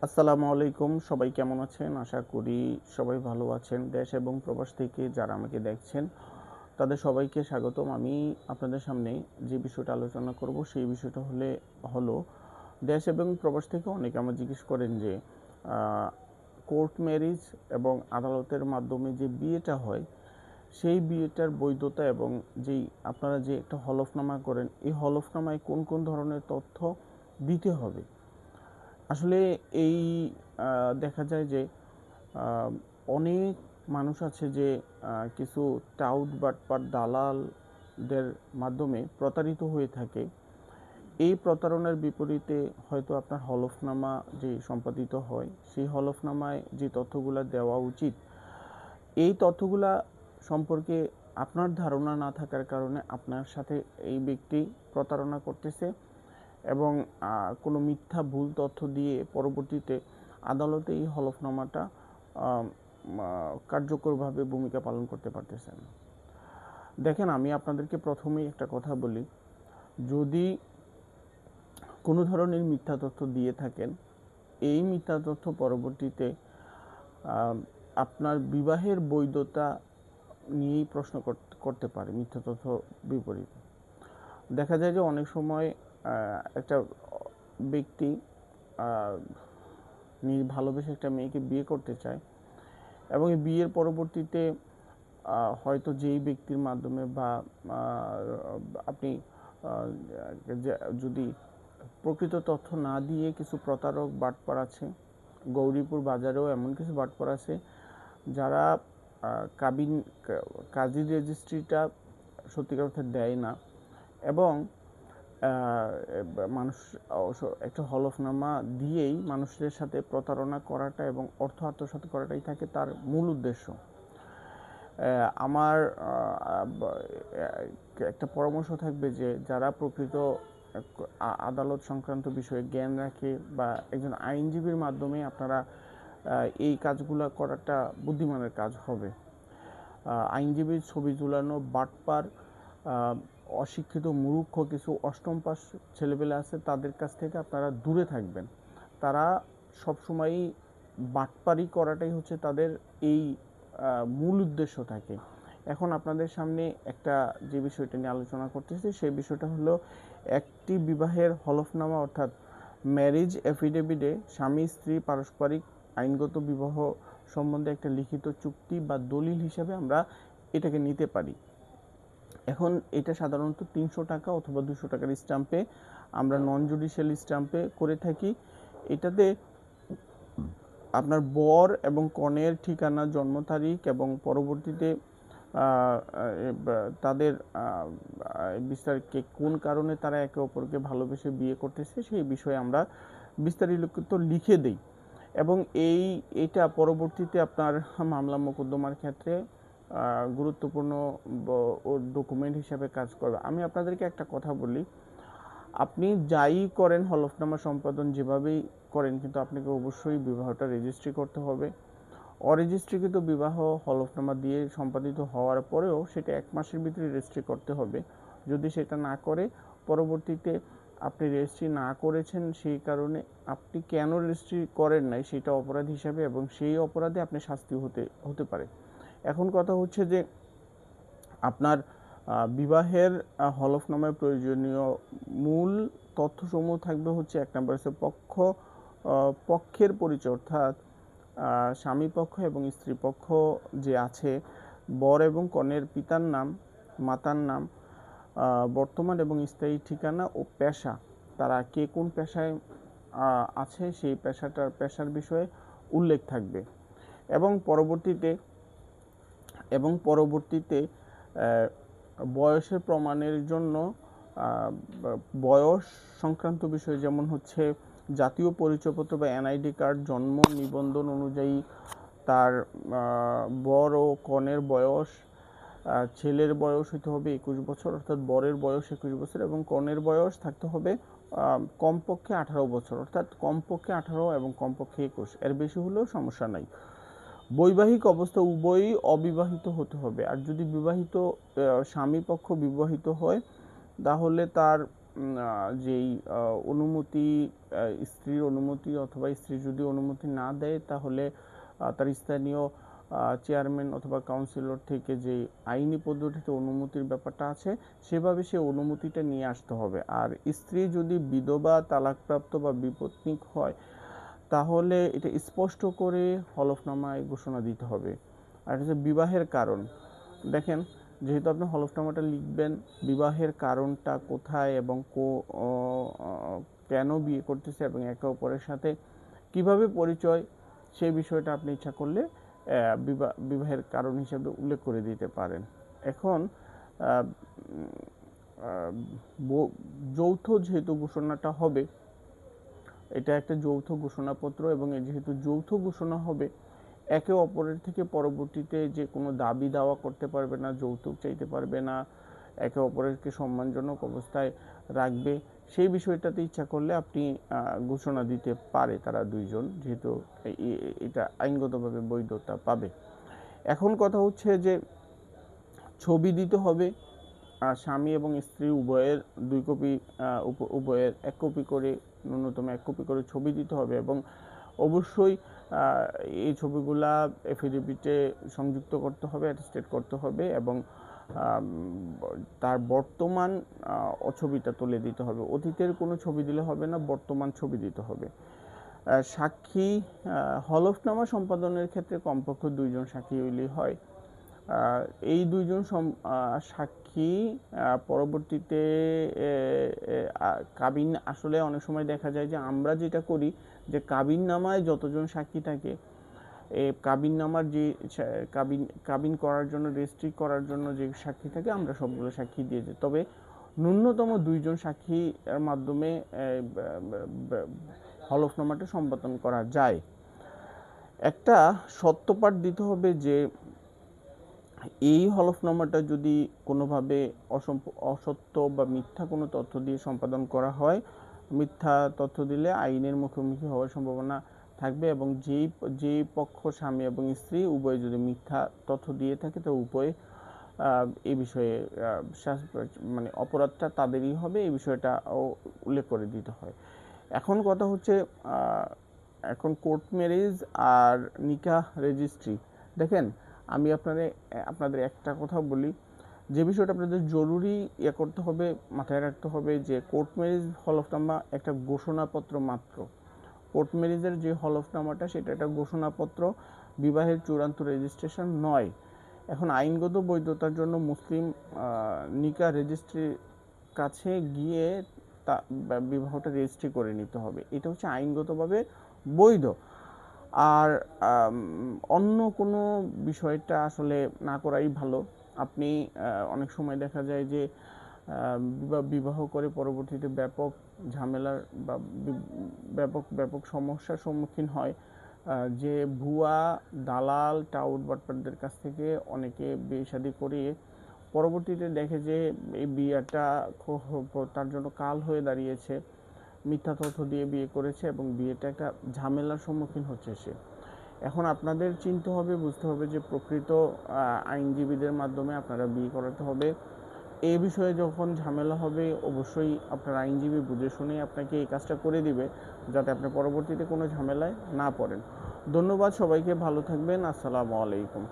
আসসালামু আলাইকুম। সবাই কেমন আছেন? আশা করি সবাই ভালো আছেন। দেশ এবং প্রবাস থেকে যারা আমাকে দেখছেন, তাদের সবাইকে স্বাগতম। আমি আপনাদের সামনে যে বিষয়টা আলোচনা করব, সেই বিষয়টা হলো দেশ এবং প্রবাস থেকে অনেকে আমাকে জিজ্ঞেস করেন যে আ কোর্ট ম্যারেজ এবং আদালতের মাধ্যমে যে বিয়েটা হয়, সেই বিয়েটার বৈধতা এবং আপনারা যে একটা হলফনামা করেন, এই হলফনামায় কোন কোন ধরনের তথ্য দিতে হবে? আসলে এই দেখা যায় যে আ অনেক মানুষ আছে যে কিছু টাউট বাটপার দালালদের মাধ্যমে প্রতারিত হয়ে থাকে। এই প্রতারণার বিপরীতে হয়তো আপনার হলফনামা যে সম্পাদিত হয়, সেই হলফনামায় যে তথ্যগুলা দেওয়া উচিত, এই তথ্যগুলা সম্পর্কে আপনার ধারণা না থাকার কারণে আপনার সাথে এই ব্যক্তি প্রতারণা করতেছে এবং কোনো মিথ্যা ভুল তথ্য দিয়ে পরবর্তীতে আদালতে এই হলফনামাটা কার্যকরভাবে ভূমিকা পালন করতে পারতেছেন। দেখেন, আমি আপনাদেরকে প্রথমেই একটা কথা বলি, যদি কোনো ধরনের মিথ্যা তথ্য দিয়ে থাকেন, এই মিথ্যা তথ্য পরবর্তীতে আপনার বিবাহের বৈধতা নিয়েই প্রশ্ন করতে পারে। মিথ্যা তথ্য বিপরীতে দেখা যায় যে অনেক সময় একটা ব্যক্তি ভালোবেসে একটা মেয়েকে বিয়ে করতে চায় এবং এই বিয়ের পরবর্তীতে হয়তো যেই ব্যক্তির মাধ্যমে বা আপনি যদি প্রকৃত তথ্য না দিয়ে কিছু প্রতারক বাটপার আছে, গৌরীপুর বাজারেও এমন কিছু বাটপার আছে যারা কাবিন কাজী রেজিস্ট্রিটা সত্যিকার অর্থে দেয় না এবং মানুষ একটা হলফনামা দিয়েই মানুষের সাথে প্রতারণা করাটা এবং অর্থ আত্মসাৎ করাটাই থাকে তার মূল উদ্দেশ্য। আমার একটা পরামর্শ থাকবে যে যারা প্রকৃত আদালত সংক্রান্ত বিষয়ে জ্ঞান রাখে বা একজন আইনজীবীর মাধ্যমে আপনারা এই কাজগুলো করাটা বুদ্ধিমানের কাজ হবে। আইনজীবীর ছবি ঝুলানো বাটপার অশিক্ষিত মূর্খ কিছু অষ্টম পাস ছেলেপেলে আছে, তাদের কাছ থেকে আপনারা দূরে থাকবেন। তারা সবসময়ই বাটপারি করাটাই হচ্ছে তাদের এই মূল উদ্দেশ্য থাকে। এখন আপনাদের সামনে একটা যে বিষয়টা নিয়ে আলোচনা করতেছি, সেই বিষয়টা হলো একটি বিবাহের হলফনামা অর্থাৎ ম্যারেজ এফিডেভিটে স্বামী স্ত্রী পারস্পরিক আইনগত বিবাহ সম্বন্ধে একটা লিখিত চুক্তি বা দলিল হিসাবে আমরা এটাকে নিতে পারি। এখন এটা সাধারণত ৩০০ টাকা অথবা ২০০ টাকার স্ট্যাম্পে আমরা নন জুডিশিয়াল স্ট্যাম্পে করে থাকি। এটাতে আপনার বর এবং কনের ঠিকানা, জন্ম তারিখ এবং পরবর্তীতে তাদের বিস্তারিত কোন কারণে তারা একে অপরকে ভালোবেসে বিয়ে করতেছে সেই বিষয়ে আমরা বিস্তারিত লিখে দিই এবং এইটা পরবর্তীতে আপনার মামলা মোকদ্দমার ক্ষেত্রে গুরুত্বপূর্ণ ডকুমেন্ট হিসাবে কাজ করবে। আমি আপনাদেরকে একটা কথা বলি, আপনি যাই করেন হলফনামা সম্পাদন যেভাবেই করেন, কিন্তু আপনাকে অবশ্যই বিবাহটা রেজিস্ট্রি করতে হবে। অরেজিস্ট্রিকৃত বিবাহ হলফনামা দিয়ে সম্পাদিত হওয়ার পরেও সেটা ১ মাসের ভিতরে রেজিস্ট্রি করতে হবে। যদি সেটা না করে পরবর্তীতে আপনি রেজিস্ট্রি না করেছেন, সেই কারণে আপনি কেন রেজিস্ট্রি করেন নাই সেটা অপরাধ হিসাবে এবং সেই অপরাধে আপনি শাস্তি হতে পারে। এখন কথা হচ্ছে যে আপনার বিবাহের হলফনামায় প্রয়োজনীয় মূল তথ্যসমূহ থাকবে হচ্ছে ১ নম্বর হচ্ছে পক্ষের পরিচয়, অর্থাৎ স্বামী পক্ষ এবং স্ত্রী পক্ষ যে আছে, বর এবং কনের পিতার নাম, মাতার নাম, বর্তমান এবং স্থায়ী ঠিকানা ও পেশা, তারা কে কোন পেশায় আছে সেই পেশার বিষয়ে উল্লেখ থাকবে এবং পরবর্তীতে বয়সের প্রমাণের জন্য বয়স সংক্রান্ত বিষয় যেমন হচ্ছে জাতীয় পরিচয়পত্র বা এনআইডি কার্ড, জন্ম নিবন্ধন অনুযায়ী তার বর ও কনের বয়স, ছেলের বয়স হতে হবে ২১ বছর অর্থাৎ বরের বয়স ২১ বছর এবং কনের বয়স থাকতে হবে কমপক্ষে ১৮ বছর অর্থাৎ কমপক্ষে ১৮ এবং কমপক্ষে ২১, এর বেশি হলেও সমস্যা নাই। বৈবাহিক অবস্থা উভয়ই অবিবাহিত হতে হবে। আর যদি বিবাহিত স্বামী পক্ষ বিবাহিত হয় তাহলে তার যেই অনুমতি, স্ত্রীর অনুমতি অথবা স্ত্রী যদি অনুমতি না দেয় তাহলে তার স্থানীয় চেয়ারম্যান অথবা কাউন্সিলর থেকে যে আইনি পদ্ধতিতে অনুমতির ব্যাপারটা আছে সেভাবে সে অনুমতিটা নিয়ে আসতে হবে। আর স্ত্রী যদি বিধবা, তালাকপ্রাপ্ত বা বিপত্নিক হয় তাহলে এটা স্পষ্ট করে হলফনামায় ঘোষণা দিতে হবে। আর হচ্ছে বিবাহের কারণ, দেখেন যেহেতু আপনি হলফনামাটা লিখবেন, বিবাহের কারণটা কোথায় এবং কেন বিয়ে করতেছে এবং একে অপরের সাথে কিভাবে পরিচয়, সেই বিষয়টা আপনি ইচ্ছা করলে বিবাহের কারণ হিসেবে উল্লেখ করে দিতে পারেন। এখন যৌথ যেহেতু ঘোষণাটা হবে, এটা একটা যৌথ ঘোষণাপত্র এবং যেহেতু যৌথ ঘোষণা হবে, একে অপরের থেকে পরবর্তীতে যে কোনো দাবি দাওয়া করতে পারবে না, যৌতুক চাইতে পারবে না, একে অপরকে সম্মানজনক অবস্থায় রাখবে, সেই বিষয়টাতে ইচ্ছা করলে আপনি ঘোষণা দিতে পারে তারা দুইজন, যেহেতু এটা আইনগতভাবে বৈধতা পাবে। এখন কথা হচ্ছে যে ছবি দিতে হবে, স্বামী এবং স্ত্রী উভয়ের 2 কপি, উভয়ের 1 কপি করে, ন্যূনতম 1 কপি করে ছবি দিতে হবে এবং অবশ্যই এই ছবিগুলা এফিডেভিটে সংযুক্ত করতে হবে, অ্যাটেস্টেড করতে হবে এবং তার বর্তমান ছবিটা তুলে দিতে হবে। অতীতের কোনো ছবি দিলে হবে না, বর্তমান ছবি দিতে হবে। সাক্ষী, হলফনামা সম্পাদনের ক্ষেত্রে কমপক্ষে 2 জন সাক্ষী হইলেই হয়। এই 2 জন সাক্ষী পরবর্তীতে কাবিন, আসলে অনেক সময় দেখা যায় যে আমরা যেটা করি যে কাবিন নামায় যতজন সাক্ষী থাকে, এই কাবিন নামার যে কাবিন করার জন্য, রেজিস্ট্রি করার জন্য যে সাক্ষী থাকে আমরা সবগুলো সাক্ষী দিয়ে দিই। তবে ন্যূনতম 2 জন সাক্ষীর মাধ্যমে হলফনামাটা সম্পাদন করা যায়। একটা সত্যপাঠ দিতে হবে যে এই হলফনামাটা যদি কোনোভাবে অসত্য বা মিথ্যা কোনো তথ্য দিয়ে সম্পাদন করা হয়, মিথ্যা তথ্য দিলে আইনের মুখোমুখি হওয়ার সম্ভাবনা থাকবে এবং যেই পক্ষ স্বামী এবং স্ত্রী উভয় যদি মিথ্যা তথ্য দিয়ে থাকে তো উভয় এই বিষয়ে মানে অপরাধটা তাদেরই হবে, এই বিষয়টা উল্লেখ করে দিতে হয়। এখন কথা হচ্ছে এখন কোর্ট ম্যারেজ আর নিকাহ রেজিস্ট্রি, দেখেন আমি আপনাদের একটা কথা বলি, যে বিষয়টা আপনাদের জরুরি করতে হবে, মাথায় রাখতে হবে যে কোর্ট ম্যারেজ হলফনামা একটা ঘোষণাপত্র মাত্র। কোর্ট ম্যারেজের যে হলফনামাটা সেটা একটা ঘোষণাপত্র, বিবাহের চূড়ান্ত রেজিস্ট্রেশন নয়। এখন আইনগত বৈধতার জন্য মুসলিম নিকাহ রেজিস্ট্রির কাছে গিয়ে বিবাহটা রেজিস্ট্রি করে নিতে হবে, এটা হচ্ছে আইনগতভাবে বৈধ। আর অন্য কোনো বিষয়টা আসলে না করাই ভালো। আপনি অনেক সময় দেখা যায় যে বিবাহ করে পরবর্তীতে ব্যাপক ঝামেলার বা ব্যাপক সমস্যার সম্মুখীন হয়, যে ভুয়া দালাল টাউট বাটপারদের কাছ থেকে অনেকে বিয়ে শাদী করিয়ে পরবর্তীতে দেখে যে এই বিয়েটা তার জন্য কাল হয়ে দাঁড়িয়েছে, মিথ্যা তথ্য দিয়ে বিয়ে করেছে এবং বিয়েটা একটা ঝামেলার সম্মুখীন হচ্ছে সে। এখন আপনাদের চিনতে হবে, বুঝতে হবে যে প্রকৃত আইনজীবীদের মাধ্যমে আপনারা বিয়ে করাতে হবে। এই বিষয়ে যখন ঝামেলা হবে অবশ্যই আপনার আইনজীবী বুঝে শুনে আপনাকে এই কাজটা করে দিবে, যাতে আপনি পরবর্তীতে কোনো ঝামেলায় না পড়েন। ধন্যবাদ সবাইকে, ভালো থাকবেন, আসসালামু আলাইকুম।